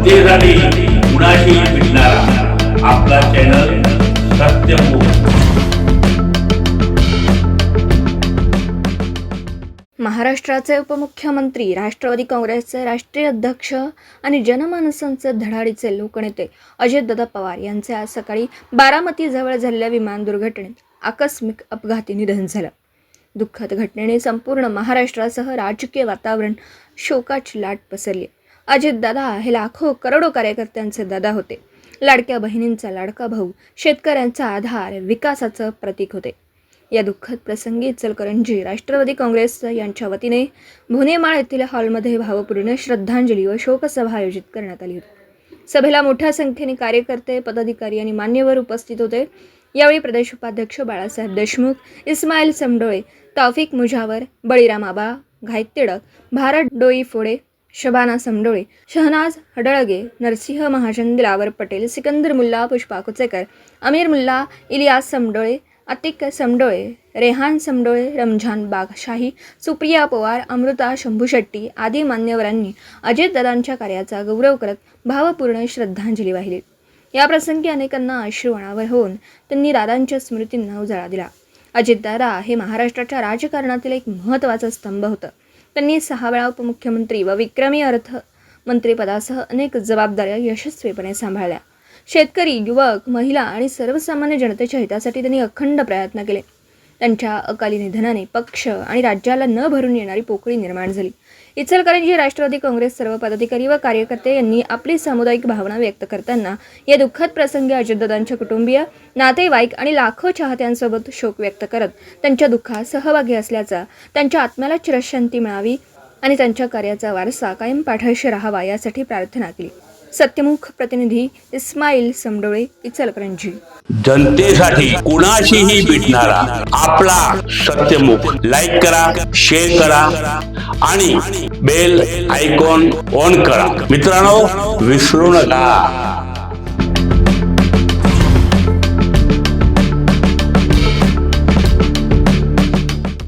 जनतेसाठी कुणाशी भेटणारा आपला चॅनल सत्यमुख। महाराष्ट्राचे उपमुख्यमंत्री, राष्ट्रवादी काँग्रेसचे राष्ट्रीय अध्यक्ष आणि जनमानसांचे धडाडीचे लोकनेते अजितदादा पवार यांचे आज सकाळी बारामतीजवळ झालेल्या विमान दुर्घटनेत आकस्मिक अपघाती निधन झालं। दुःखद घटनेने संपूर्ण महाराष्ट्रासह राजकीय वातावरण शोकाची लाट पसरली। अजितदादा हे लाखो करोडो कार्यकर्त्यांचे दादा होते, लाडक्या बहिणींचा लाडका भाऊ, शेतकऱ्यांचा आधार, विकासाचं प्रतीक होते। या दुःखद प्रसंगी इचलकरंजी राष्ट्रवादी काँग्रेस यांच्या वतीने भुनेमाळ येथील हॉलमध्ये भावपूर्ण श्रद्धांजली व शोकसभा आयोजित करण्यात आली होती। सभेला मोठ्या संख्येने कार्यकर्ते, पदाधिकारी आणि मान्यवर उपस्थित होते। यावेळी प्रदेश उपाध्यक्ष बाळासाहेब देशमुख, इस्माईल समडोळे, तौफिक मुजावर, बळीराम आबा घायतेडक, भारत डोईफोडे, शबाना समडोळे, शहनाज हडळगे, नरसिंह महाजन, दिलावर पटेल, सिकंदर मुल्ला, पुष्पा कुचेकर, अमीर मुल्ला, इलियास समडोळे, अतिक समडोळे, रेहान समडोळे, रमझान बागशाही, सुप्रिया पवार, अमृता शंभू शेट्टी आदी मान्यवरांनी अजितदादांच्या कार्याचा गौरव करत भावपूर्ण श्रद्धांजली वाहिली। या प्रसंगी अनेकांना अश्रू अनावर होऊन त्यांनी दादांच्या स्मृतींना उजाळा दिला। अजितदादा हे महाराष्ट्राच्या राजकारणातील एक महत्त्वाचा स्तंभ होतं। त्यांनी 6 वेळा उपमुख्यमंत्री व विक्रमी अर्थमंत्रीपदासह अनेक जबाबदाऱ्या यशस्वीपणे सांभाळल्या। शेतकरी, युवक, महिला आणि सर्वसामान्य जनतेच्या हितासाठी त्यांनी अखंड प्रयत्न केले। त्यांच्या अकाली निधनाने पक्ष आणि राज्याला न भरून येणारी पोकळी निर्माण झाली। इचलकरंजी राष्ट्रवादी काँग्रेस सर्व पदाधिकारी व कार्यकर्ते यांनी आपली सामुदायिक भावना व्यक्त करताना या दुःखद प्रसंगी अजितदादांच्या कुटुंबीय, नातेवाईक आणि लाखो चाहत्यांसोबत शोक व्यक्त करत त्यांच्या दुःखात सहभागी असल्याचा, त्यांच्या आत्म्याला चिरशांती मिळावी आणि त्यांच्या कार्याचा वारसा कायम पाठीशी राहावा यासाठी प्रार्थना केली। सत्यमुख प्रतिनिधी इस्माईल समडोळे, इचलकरंजी। जनतेसाठी कुणाशीही भेटणारा आपला सत्यमुख। लाईक करा, शेअर करा आणि बेल आयकॉन ऑन करा। मित्रांनो, विसरू नका।